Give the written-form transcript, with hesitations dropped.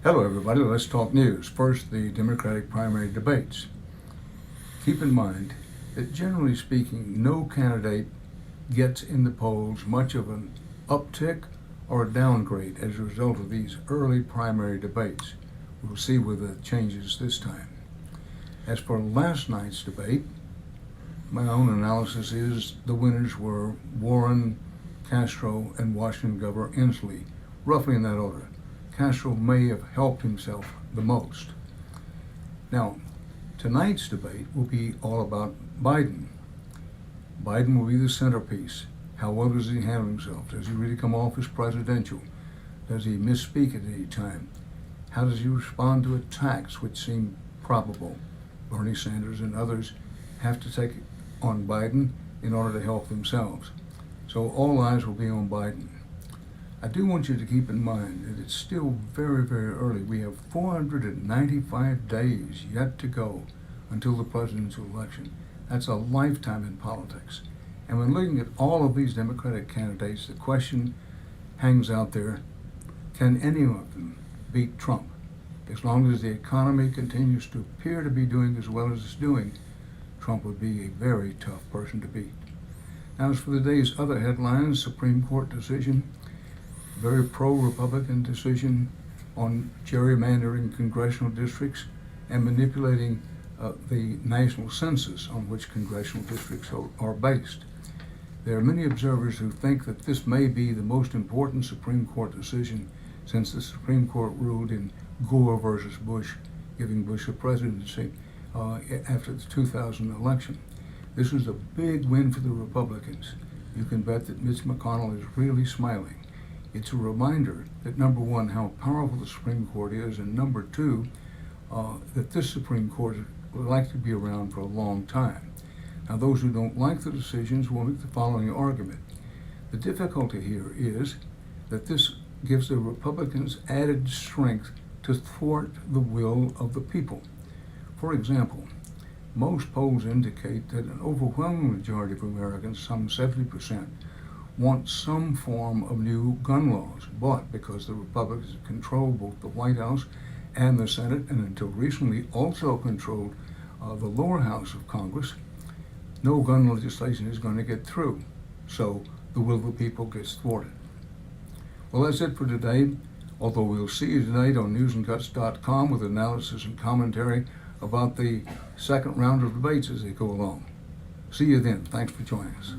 Hello everybody, let's talk news. First, the Democratic primary debates. Keep in mind that generally speaking, no candidate gets in the polls much of an uptick or a downgrade as a result of these early primary debates. We'll see with the changes this time. As for last night's debate, my own analysis is the winners were Warren, Castro, and Washington Governor Inslee, roughly in that order. Castro may have helped himself the most. Now, tonight's debate will be all about Biden. Biden will be the centerpiece. How well does he handle himself? Does he really come off as presidential? Does he misspeak at any time? How does he respond to attacks which seem probable? Bernie Sanders and others have to take on Biden in order to help themselves. So all eyes will be on Biden. I do want you to keep in mind that it's still very, very early. We have 495 days yet to go until the presidential election. That's a lifetime in politics. And when looking at all of these Democratic candidates, the question hangs out there, can any of them beat Trump? As long as the economy continues to appear to be doing as well as it's doing, Trump would be a very tough person to beat. Now, as for the day's other headlines, Supreme Court decision, very pro-Republican decision on gerrymandering congressional districts and manipulating the national census on which congressional districts are based. There are many observers who think that this may be the most important Supreme Court decision since the Supreme Court ruled in Gore versus Bush, giving Bush a presidency after the 2000 election. This is a big win for the Republicans. You can bet that Mitch McConnell is really smiling. It's a reminder that, number one, how powerful the Supreme Court is, and number two, that this Supreme Court would like to be around for a long time. Now, those who don't like the decisions will make the following argument. The difficulty here is that this gives the Republicans added strength to thwart the will of the people. For example, most polls indicate that an overwhelming majority of Americans, some 70%, want some form of new gun laws, but because the Republicans control both the White House and the Senate, and until recently also controlled the lower house of Congress, no gun legislation is going to get through. So the will of the people gets thwarted. Well, that's it for today, although we'll see you tonight on newsandguts.com with analysis and commentary about the second round of debates as they go along. See you then. Thanks for joining us.